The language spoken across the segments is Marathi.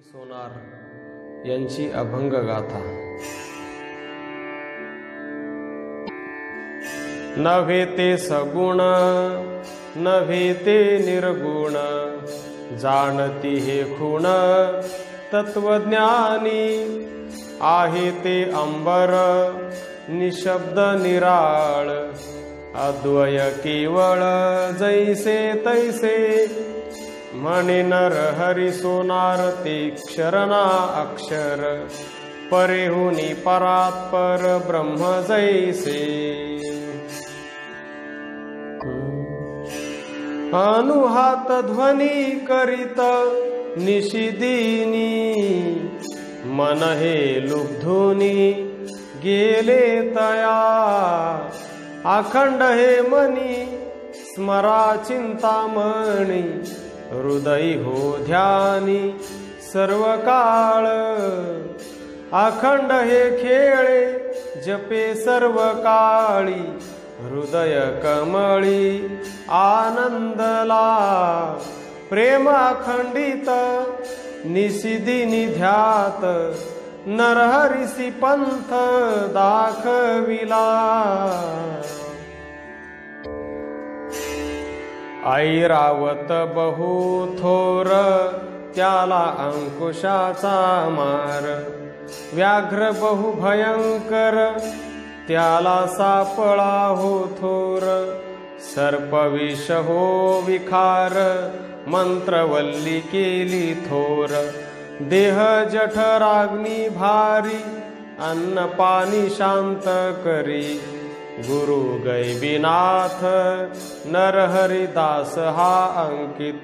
सोनार यांची अभंग गाथा। नव्हे ते सगुण नव्हे ते निर्गुण, जाणती हे खूण तत्वज्ञानी। आहे ते अंबर निशब्द निराळ, अद्वय केवळ जैसे तैसे। म्हणे नर हरी सोनार ते क्षरना अक्षर, परेहुनी परात्पर ब्रह्म जैसे। अनुहात ध्वनी करीत निशिदिनी, मन हे लुब्धुनी गेले तया। अखंड हे मनी स्मरा चिंतामणी, हृदय हो ध्यानी सर्व काळ। अखंड हे खेळे जपे सर्व काळी, हृदय कमळी आनंदला। प्रेम अखंडित निशिदिनी ध्यात, नरहरिसी पंथ दाखविला। ऐरावत बहु थोर त्याला अंकुशाचा मार, व्याघ्र बहु भयंकर त्याला सापळा हो थोर। सर्पविष हो विखार मंत्रवल्ली केली थोर। देह जठराग्नी भारी अन्न पाणी शांत करी। गुरु गैबीनाथ नरहरिदास हा अंकित।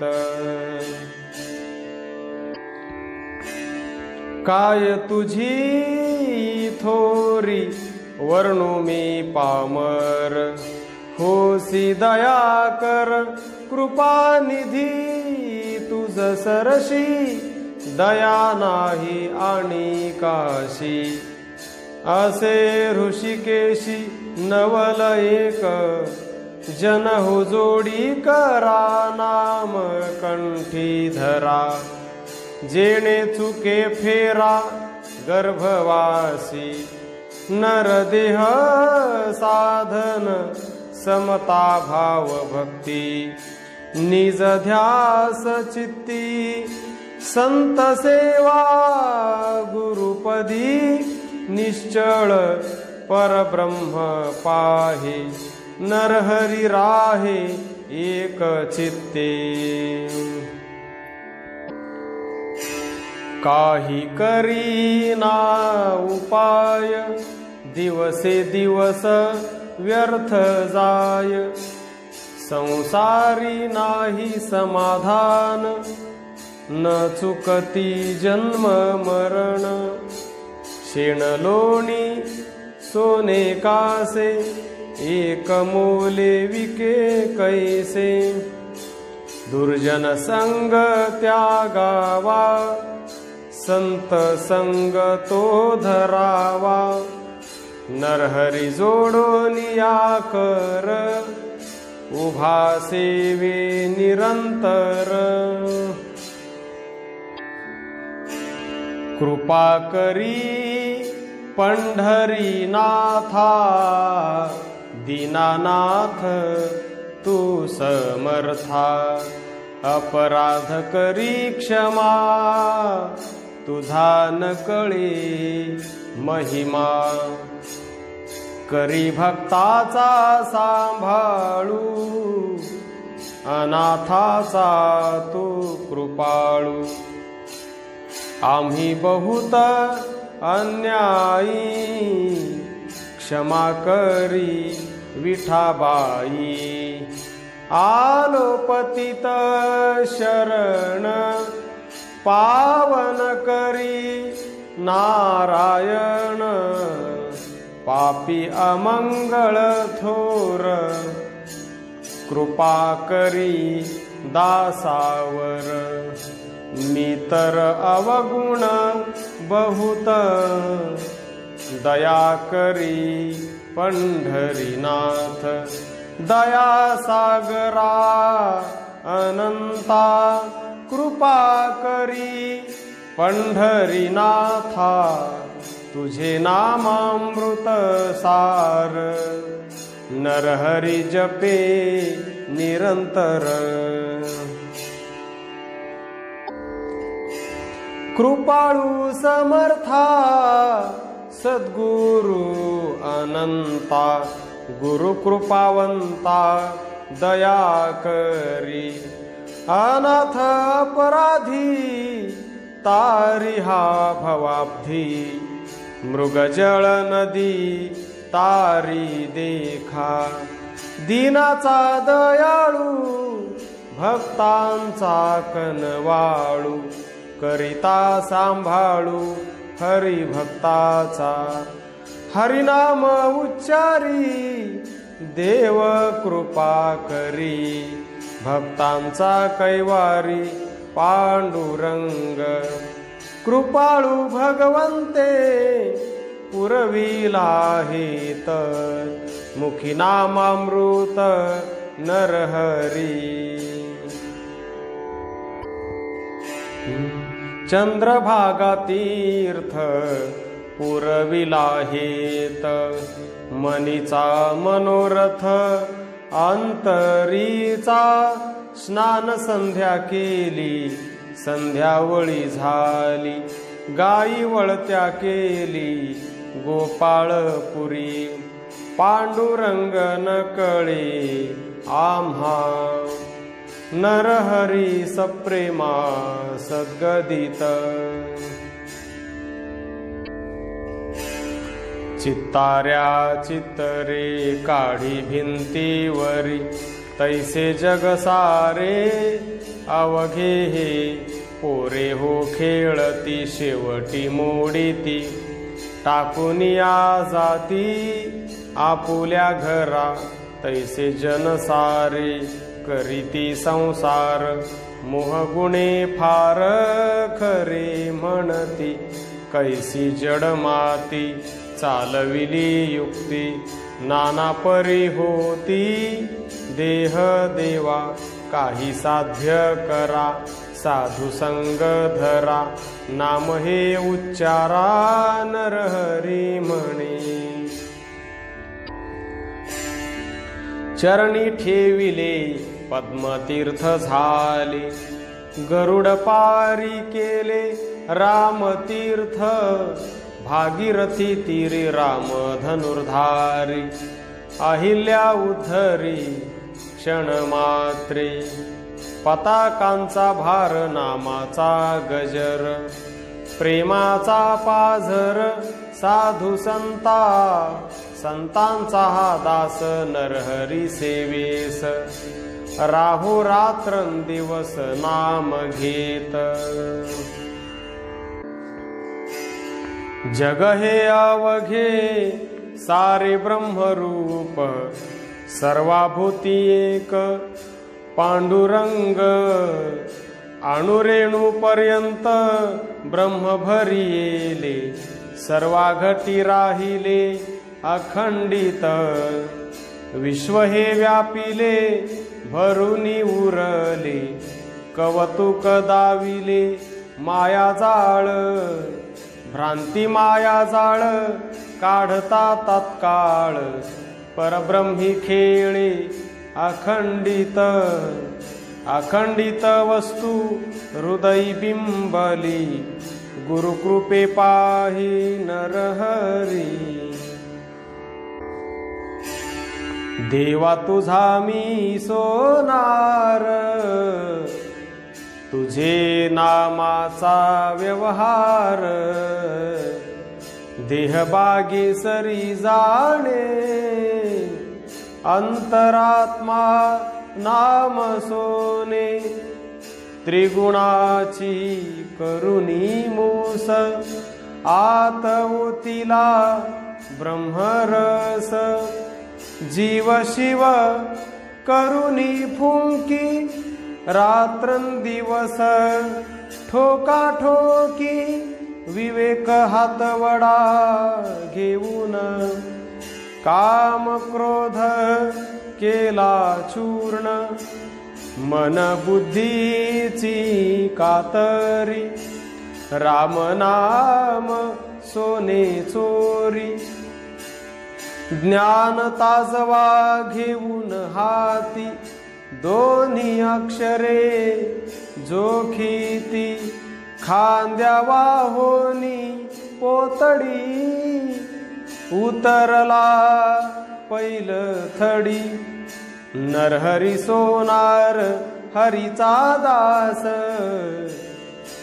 काय तुझी थोरी वर्णु मी पामर, होसी दया कर कृपानिधी। तुझ सरशी दया नाही आणि काशी, असे ऋषिकेशी नवल एक। जन हो जोडी करा नाम कंठी धरा, जेणे चुके फेरा गर्भवासी। नरदेह साधन समता भाव भक्ती, निज ध्यास चित्ती संत सेवा। गुरुपदी निश्चळ परब्रह्म पाहे, नरहरी राहे एक चित्ते। काही करीना उपाय, दिवसे दिवस व्यर्थ जाय। संसारी नाही समाधान, न चुकती जन्म मरण। शेणलोणी सोने कासे, एक मोले विके कैसे। दुर्जन संग त्यागावा, संत संग तो धरावा। नरहरी जोडोनिया कर, उभा सेवे निरंतर। कृपा करी पंढरी नाथा, दीनानाथ तू समर्था। अपराध करी क्षमा, तुझा नकळे महिमा। करी भक्ताचा सांभाळू, अनाथाचा तू कृपाळू। आम्ही बहुत अन्यायी, क्षमा करी विठाबाई। आलो पतित शरण, पावन करी नारायण। पापी अमंगळ थोर, कृपा करी दासावर। मी तर अवगुण बहुत, दया करी पंढरीनाथ। दया सागरा अनंता, कृपा करी पंढरीनाथा तुझे नामामृत सार, नरहरी जपे निरंतर। कृपाळू समर्था सद्गुरु अनंता, गुरु कृपावंता दया करी। अनाथ अपराधी तारी हा भवाब्धी, मृगजळ नदी तारी देखा। दीनाचा दयाळू भक्तांचा कनवाळू, करिता सांभाळू हरी भक्ताचा। हरिनाम उच्चारी देव कृपा करी, भक्तांचा कैवारी पांडुरंग। कृपाळू भगवंते पुरविला हेत, मुखी नामामृत नरहरी। चंद्रभागा तीर्थ पुरविला हेत, मनीचा मनोरथ अंतरीचा। स्नान संध्या केली संध्यावळी झाली, गाई वळत्या केली गोपाळपुरी। पांडुरंग नकळे आम्हा, नरहरी सप्रेमा सद्गदित। चित्ताऱ्या चित्तरे काढी भिंतीवरी, तैसे जग सारे अवघे हे। पोरे हो खेळती शेवटी मोडीती, टाकूनिया जाती आपुल्या घरा। तैसे जन सारे करीती संसार, मोहगुणे फार खरे म्हणती। कैसी जड माती चालविली युक्ती, नाना परी होती देह देवा। काही साध्य करा साधु संग धरा, नाम हे उच्चारा नरहरी म्हणे। चरणी ठेविले पद्मतीर्थ झाले, गरुड पारी केले रामतीर्थ। भागीरथी तीरे राम धनुर्धारी, अहिल्या उद्धरी क्षणमात्रे। पताकांचा भार नामाचा गजर, प्रेमाचा पाझर साधू संता। संतांचा हा दास नरहरी सेवेस, राहो रात्रंदिवस नाम घेत। जग हे अवघे सारे ब्रह्मरूप, सर्वाभूती एक पांडुरंग। अणुरेणू पर्यंत ब्रह्म भरिले, सर्वा घटी राहिले अखंडित। विश्व हे व्यापिले भरुनी उरले, कवतुक दाविले माया जाळ। भ्रांती माया जाळ काढता तत्काळ, परब्रह्मी खेळे अखंडित। अखंडित वस्तू हृदयी बिंबली, गुरुकृपे पाही नरहरी। देवा तुझा मी सोनार, तुझे नामाचा व्यवहार। देहबागी सरी जाणे, अंतरात्मा नाम सोने। त्रिगुणाची करुणी मूस, आत ओतिला ब्रह्मरस। जीव शिव करुणी फुंकी, रात्रंदिवस ठोका ठोकी। विवेक हातवडा घेऊन, काम क्रोध केला चूर्ण। मन बुद्धीची कातरी, राम नाम सोने चोरी, ज्ञान ताजवा घेऊन हाती, दोन्ही अक्षरे जोखीती, खांद्यावा होनी पोतडी, उतरला पैल थडी, नरहरी सोनार हरीचा दास,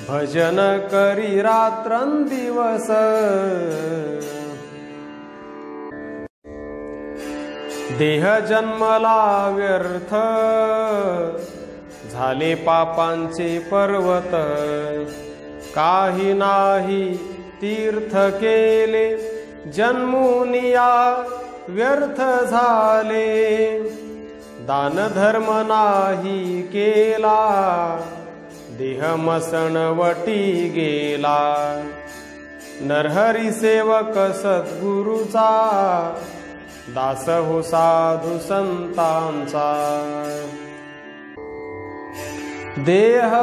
भजन करी रात्रंदिवस, देह जन्मला व्यर्थ, झाले पापांचे पर्वत, काही नाही तीर्थ केले, जन्मुनिया व्यर्थ झाले, दान धर्म नाही केला, देह मसणवटी गेला, नरहरी सेवक सद्गुरूचा, दास हो साधू संतांचा, देह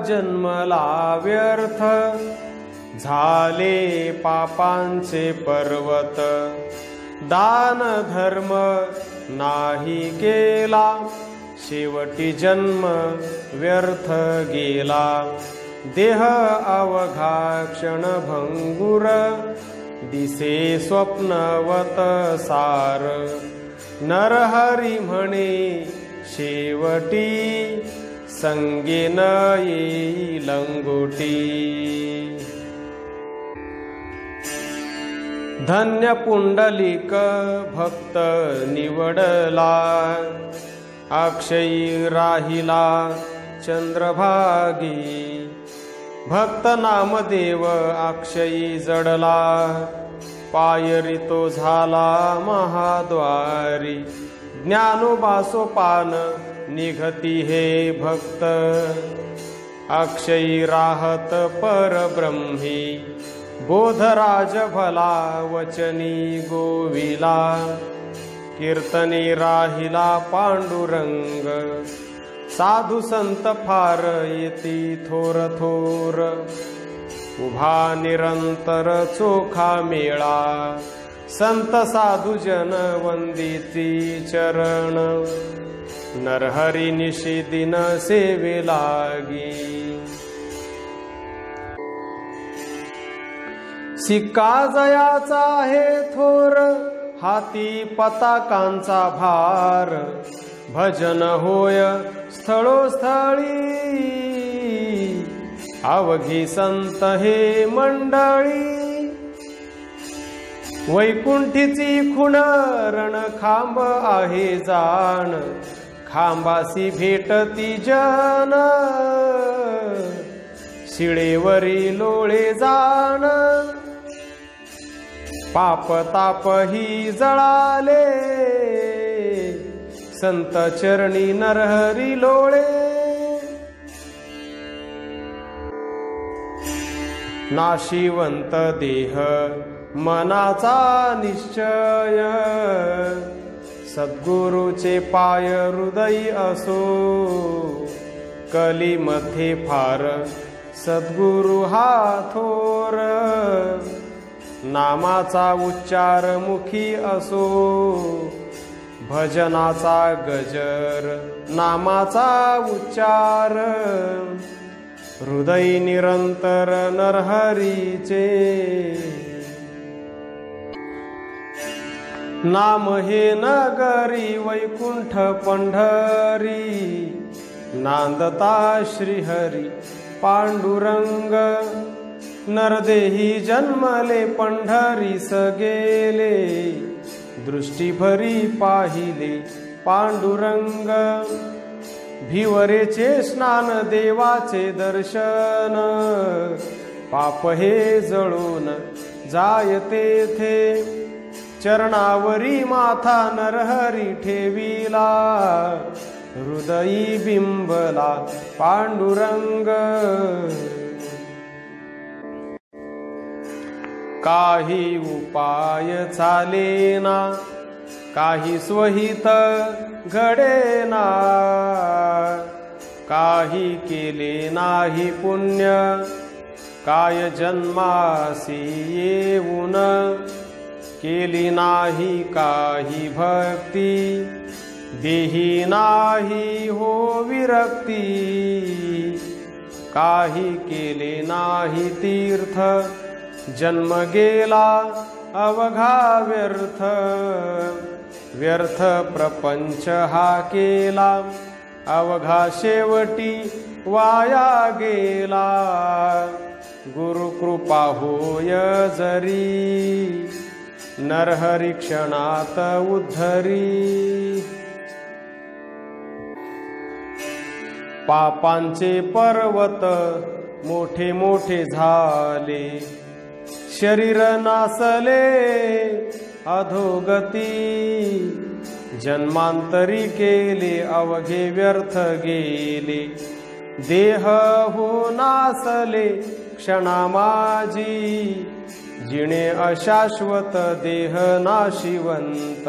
जन्मला व्यर्थ, झाले पापांचे पर्वत, दान धर्म नाही केला, शेवटी जन्म व्यर्थ गेला, देह अवघा क्षणभंगुर, दिसे स्वप्नवत सार, नरहरी म्हणे शेवटी, संगे न येई लंगोटी, धन्य पुंडलिक भक्त निवडला, अक्षयी राहिला चंद्रभागी, भक्त नामदेव अक्षयी जडला, पायरी तो झाला महाद्वारी, ज्ञानोबासोपान निघती हे भक्त, अक्षयी राहत परब्रह्मी, बोधराज भला वचनी गोविला, कीर्तनी राहिला पांडुरंग, साधू संत फार येती थोर थोर, उभा निरंतर चोखा मेळा, संत साधू जन वंदिती चरण, नरहरी निशी दिन सेवे लागी, सिक्का जयाचा आहे थोर, हाती पताकांचा भार, भजन होय स्थळोस्थळी, अवघी संत हे मंडळी, वैकुंठीची खुण रण खांब आहे जाण, खांबासी भेटती जन, शिळेवरी लोळे जाण, पाप ताप ही जळाले, संत चरणी नरहरी लोळे, नाशिवंत देह मनाचा निश्चय, सद्गुरूचे पाय हृदयी असो, कलीमध्ये फार सद्गुरु हा थोर, नामाचा उच्चार मुखी असो, भजनाचा गजर नामाचा उच्चार, हृदय निरंतर नरहरीचे, नाम हे नगरी वैकुंठ पंढरी, नांदता श्रीहरी पांडुरंग, नरदेही जन्मले पंढरीस गेले, दृष्टी भरी पाहिले पांडुरंग, भिवरेचे स्नान देवाचे दर्शन, पाप हे जळून जाय तेथे, चरणावरी माथा नरहरी ठेविला, हृदयी बिंबला पांडुरंग, काही उपाय चालेना, काही स्वहित घडेना, काही केले नाही पुण्य, काय जन्मासी येऊन केली नाही काही भक्ती, देही नाही हो विरक्ती, काही केले नाही तीर्थ, जन्म गेला अवघा व्यर्थ, व्यर्थ प्रपंच हा केला, अवघा शेवटी वाया गेला, गुरुकृपा होय जरी, नरहरी क्षणात उद्धरी. पापांचे पर्वत मोठे मोठे झाले, शरीर नासले अधोगती, जन्मांतरी केले अवघे व्यर्थ गेले, देह हो नासले क्षणा माझी, जिणे अशाश्वत देह नाशिवंत,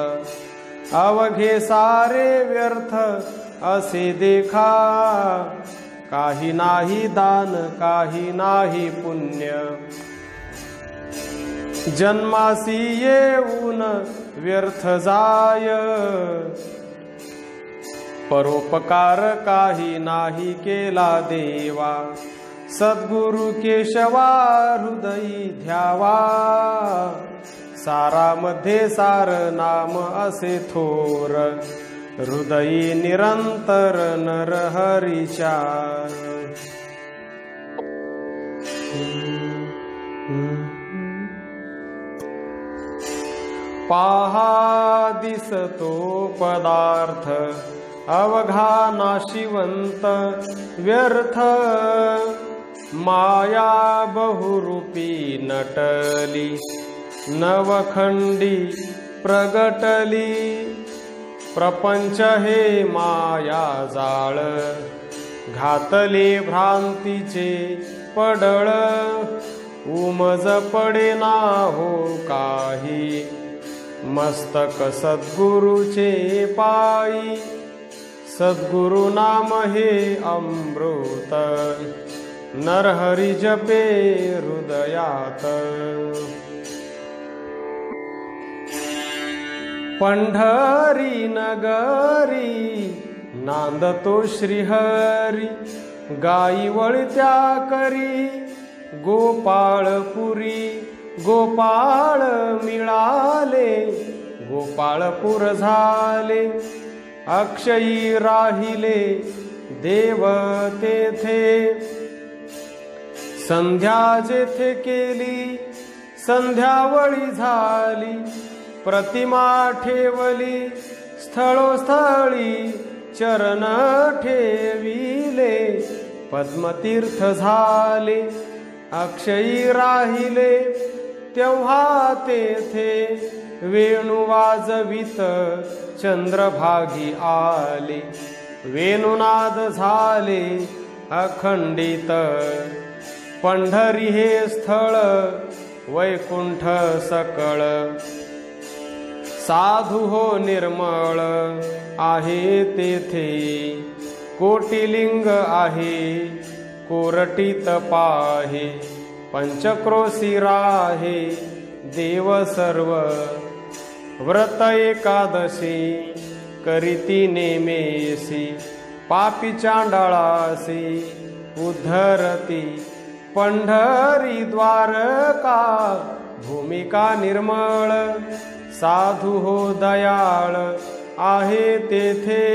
अवघे सारे व्यर्थ असे देखा, काही नाही दान काही नाही पुण्य, जन्मासी येऊन व्यर्थ जाय, परोपकार काही नाही केला देवा, सद्गुरु केशवा हृदयी ध्यावा, सारामध्ये सार नाम असे थोर, हृदयी निरंतर नरहरीचार. पाहा दिसतो पदार्थ अवघा नाशिवंत व्यर्थ, माया बहुरूपी नटली नवखंडी प्रगटली, प्रपंच हे माया जाळ, घातले भ्रांतीचे पडळ, उमज पडेना हो काही, मस्तक सद्गुरुचे पायी, सद्गुरु नाम हे अमृत, नरहरी जपे हृदयात. पंढरी नगरी नांदतो श्रीहरी, गाई वळत्या करी गोपाळपुरी, गोपाळ मिळाले गोपाळपूर झाले, अक्षयी राहिले देव तेथे, संध्या जेथे केली संध्यावळी झाली, प्रतिमा ठेवली स्थळोस्थळी, चरण ठेविले पद्मतीर्थ झाले, अक्षयी राहिले तेव्हा तेथे, वेणू वाजवित चंद्रभागी आले, वेणुनाद झाले अखंडित, पंढरी हे स्थळ वैकुंठ सकळ, साधू हो निर्मळ आहे तेथे, कोटिलिंग आहे कोरटीत पाहे, पंचक्रोशी राहे देव सर्व, व्रत एकादशी करीती नेमेसी, पापी चांडाळासी उद्धरती, पंढरी द्वारका भूमिका निर्मळ, साधू हो दयाळ आहे तेथे,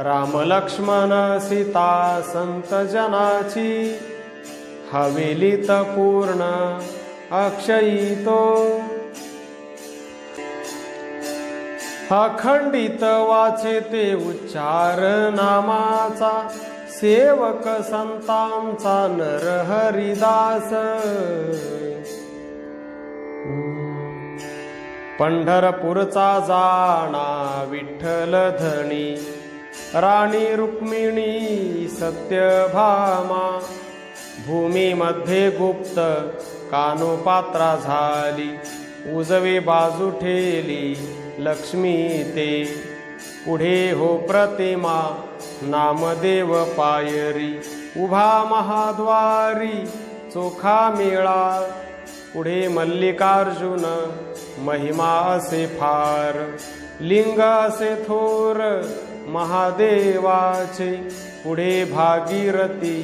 राम लक्ष्मण सीता संत जनाची, हवेलीत पूर्ण अक्षयी तो, अखंडित वाचे ते उच्चार नामाचा, सेवक संतांचा नरहरिदास. पंढरपूरचा जाणा विठ्ठल धणी, राणी रुक्मिणी सत्यभामा, भूमीमध्ये गुप्त कानोपात्रा झाली, उजवे बाजू ठेली लक्ष्मी ते, पुढे हो प्रतिमा नामदेव पायरी, उभा महाद्वारी चोखा मेळा। पुढे मल्लिकार्जुन महिमा असे फार, लिंग असे थोर महादेवाचे। पुढे भागीरथी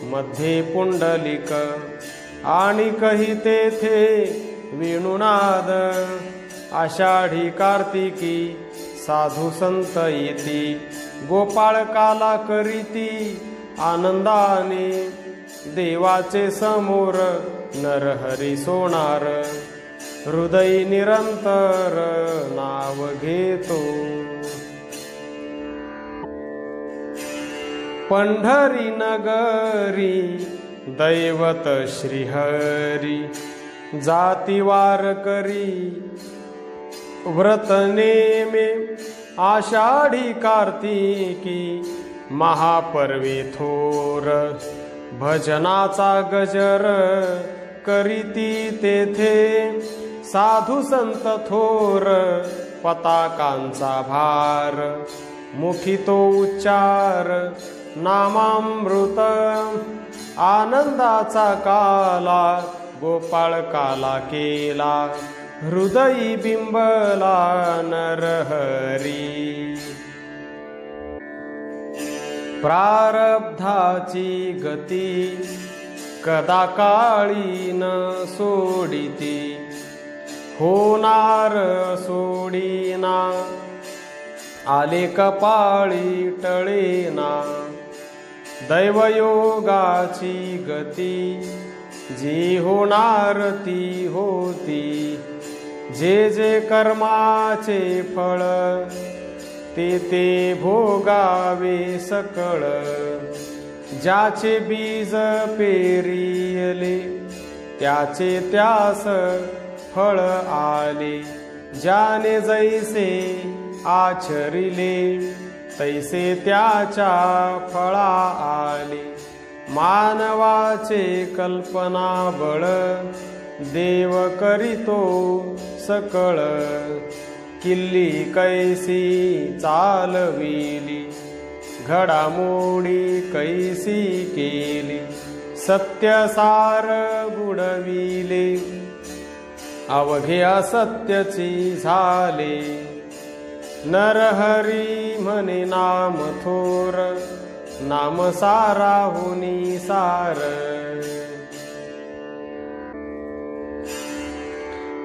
मध्ये पुंडलिक, आणि कही तेथे वेणुनाद। आषाढी कार्तिकी साधू संत येती, गोपाळकाला करीती आनंदाने। देवाचे समोर नरहरी सोनार, हृदय निरंतर नाव घेतो। पंढरी नगरी दैवत श्रीहरी, जातीवार करी व्रत नेमे। आषाढी कार्तिकी महापर्वे थोर, भजनाचा गजर करीती तेथे। साधू संत थोर पताकांचा भार, मुखी तो उच्चार नामामृत। आनंदाचा काला गोपाळकाला केला, हृदयी बिंबला नरहरी। प्रारब्धाची गती कदा काळी न सोडिती, होणार सोडीना। आले कपाळी टळेना, दैवयोगाची गती जी होणार ती होती। जे जे कर्माचे फळ ते ते भोगावे सकळ। ज्याचे बीज पेरिले त्याचे त्यास फळ आले। ज्याने जैसे आचरिले तैसे त्याच्या फळा आले। मानवाचे कल्पना बळ देव करीतो सकळ। किल्ली कैसी चालविली घडामोडी कैसी केली। सत्यसार बुडविले अवघे असत्यची झाले। नरहरी म्हणे नाम थोर नाम साराहुनी सार।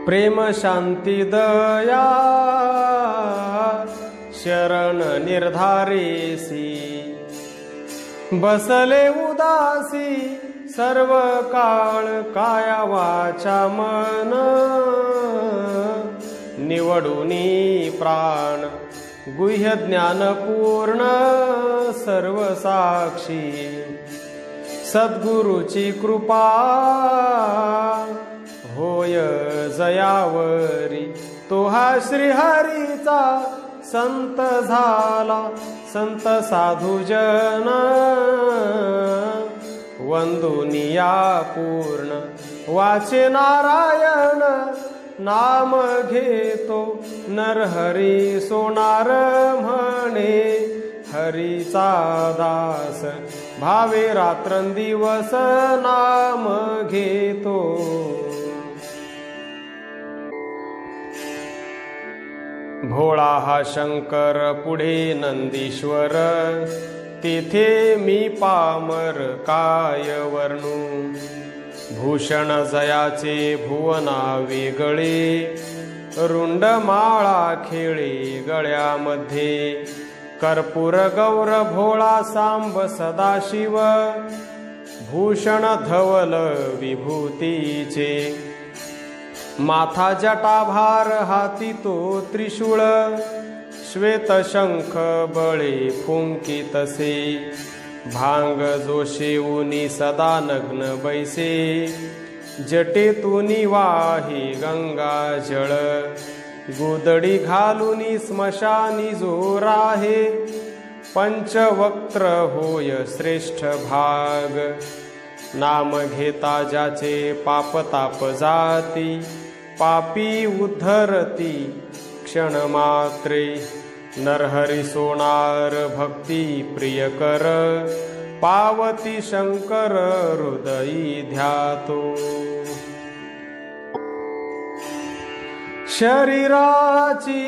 प्रेम शांती दया शरण निर्धारेसी। बसले उदासी सर्व काळ काया वाचा मन। निवडूनी प्राण गुह्य ज्ञान पूर्ण सर्व साक्षी। सद्गुरुची कृपा होय जयावरी। तो हा श्रीहरीचा संत झाला संत साधुजन। वंदुनिया पूर्ण वाचे नारायण नाम घेतो नरहरी सोनार म्हणे। हरीचा दास भावे रात्रंदिवस नाम घेतो। भोळा हा शंकर पुढे नंदीश्वर। तेथे मी पामर काय वर्णू। भूषण जयाचे भुवना वेगळे। रुंड माळा खेळे गळ्यामध्ये। कर्पूर गौर भोळा सांब सदाशिव। भूषण धवल विभूतीचे। माथा जटाभार हाती तो त्रिशूळ। श्वेत शंख बळे फुंकितसे। भांग जो शेऊनी सदा नग्न बैसे। जटेतूनी वाही गंगा जळ। गोदडी घालूनी स्मशानी जो राहे। पंचवक्त्र होय श्रेष्ठ भाग। नाम घेता ज्याचे पापताप जाती। पापी उद्धरती क्षणमात्रे। नरहरी सोनार भक्ती प्रिय कर। पावती शंकर हृदयी ध्यातो। शरीराची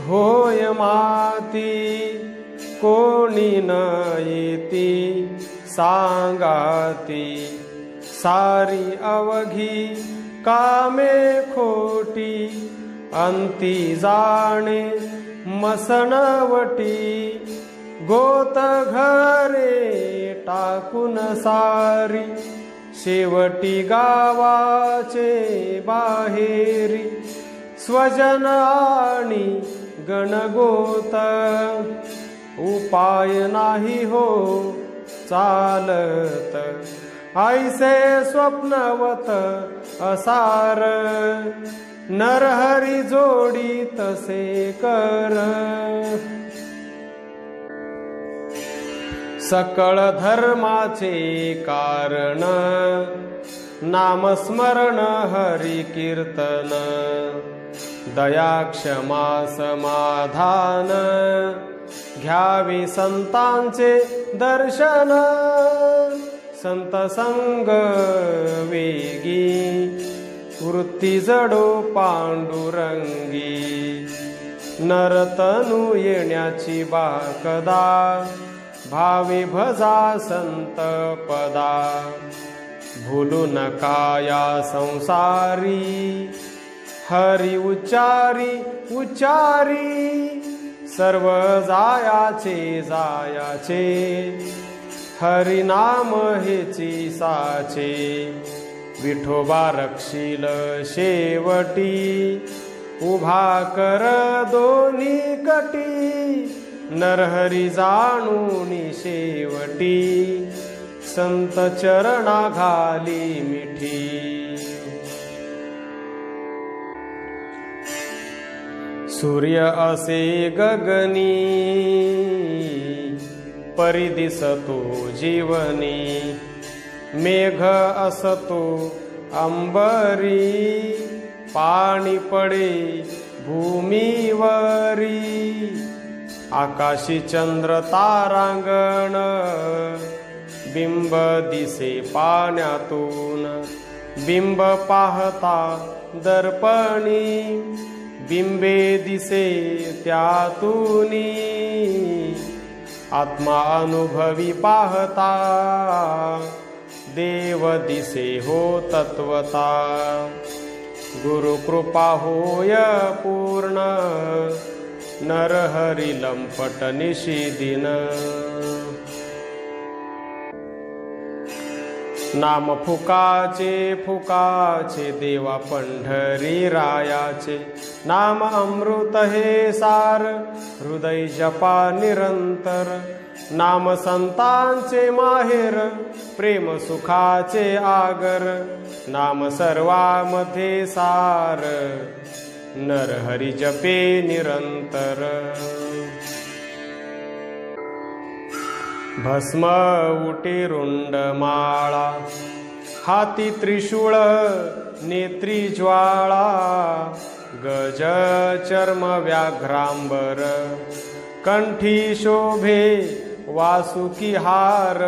होय माती कोणी न येती सांगाती। सारी अवघी कामे खोटी अंती जाणे मसणवटी। गोत घरे टाकून सारी शेवटी गावाचे बाहेरी। स्वजन आणि गणगोत उपाय नाही हो चालत। ऐसे स्वप्नवत असार नरहरी जोडी तसे कर। सकळ धर्माचे कारण नामस्मरण हरी कीर्तन। दया क्षमा समाधान घ्यावे संतांचे दर्शन। संत संग वेगी वृत्ती जडो पांडुरंगी। नरतनु येण्याची बाकदा भावे भजा संत पदा। भूलू नका या संसारी हरी उच्चारी उच्चारी। सर्व जायाचे जायाचे हरी नाम हेची साचे। विठोबा रक्षील शेवटी उभा कर दोन्ही कटी। नरहरी जाणून शेवटी संत चरणा घाली मिठी। सूर्य असे गगनी परी दिसतो जीवनी। मेघ असतो अंबरी पाणी पडे भूमीवरी। आकाशी चंद्र तारांगण बिंब दिसे पाण्यातून। बिंब पाहता दर्पणी बिंबे दिसे त्यातूनी। आत्मा अनुभवी पाहता देव दिसे हो तत्वता। गुरु कृपा होय पूर्ण नरहरी लंपट निशिदिन। नाम फुकाचे फुकाचे देवा पंढरी रायाचे। नाम अमृत हे सार हृदय जपा निरंतर। नाम संतांचे माहेर प्रेम सुखाचे आगर। नाम सर्वामध्ये सार नरहरी जपे निरंतर। भस्म उटे रुंड माळा हाती त्रिशूळ नेत्री ज्वाळा। गज चर्म व्याघ्रांबर कंठी शोभे वासुकी हार।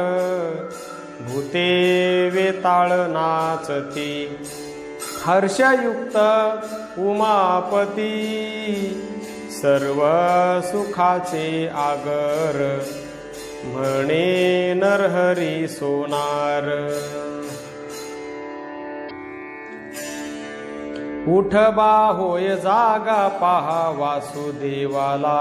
भूते वेताळ नाचती हर्षयुक्त उमापती। सर्व सुखाचे आगर म्हणे नरहरी सोनार। उठबा होय जागा पहा वासुदेवाला।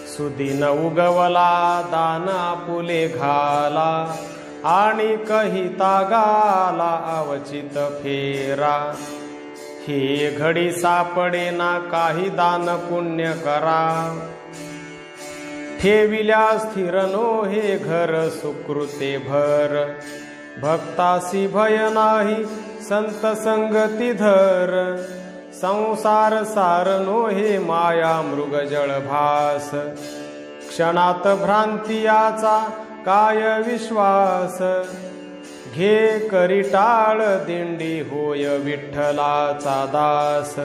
सुदिन उगवला दान आपुले घाला। आणि कहिता गाला अवचित फेरा। हे घडी सापडे ना काही दान पुण्य करा। ठेविल्या स्थिर नो हे घर सुकृते भर। भक्तासी भय नाही संत संगती धर। संसार सार नो हे माया मृग जळभास। क्षणात भ्रांतियाचा काय विश्वास। घे करी टाळ दिंडी होय विठ्ठलाचा दास।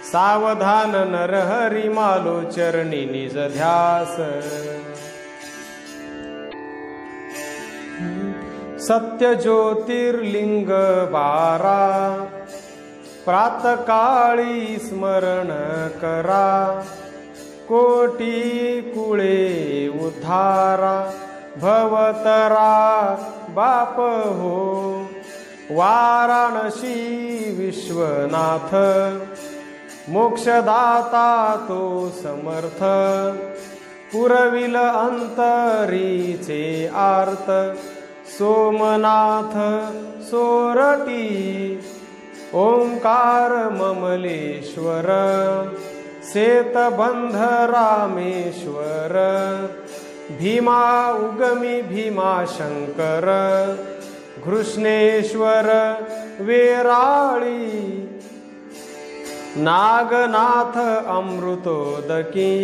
सावधान नरहरी मालो चरणी निज ध्यास। सत्य ज्योतिर्लिंग 12 प्रातकाळी स्मरण करा कोटी कुळे उद्धारा भवतरा बाप हो वाराणसी विश्वनाथ मोक्षदाता तो समर्थ पुरविल अंतरीचे आर्त सोमनाथ सोरटी ओंकार ममलेश्वर सेतबंध रामेश्वर भीमा उगमी भीमा शंकर घृष्णेश्वर वेराळी नागनाथ अमृतोदकी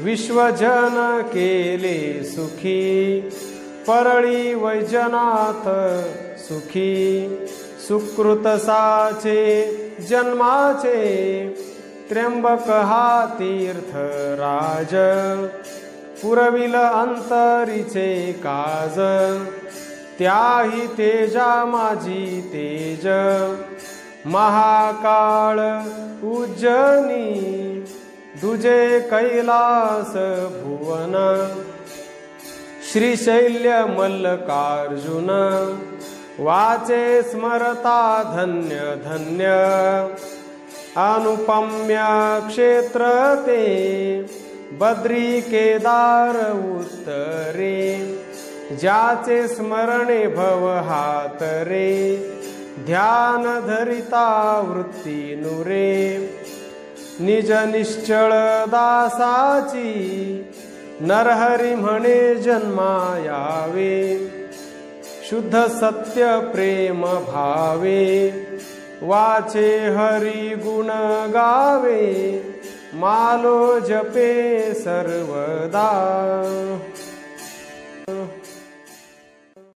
विश्वजन केले सुखी परळी वैजनाथ सुखी सुकृत साचे जन्माचे त्र्यंबक हा तीर्थ राज पुरविल अंतरीचे काज त्याही तेजा माझी तेज महाकाळ उज्जनी दुजे कैलास भुवन श्रीशैल्य मल्लिकार्जुन वाचे स्मरता धन्य धन्य अनुपम्य क्षेत्र ते बद्री केदार उत्तरे ज्याचे स्मरणे भव हातरे ध्यान धरिता वृत्ती नुरे निज निश्चळ दासाची नरहरी म्हणे जन्मा यावे शुद्ध सत्य प्रेम भावे वाचे हरी गुण गावे मालो जपे सर्वदा।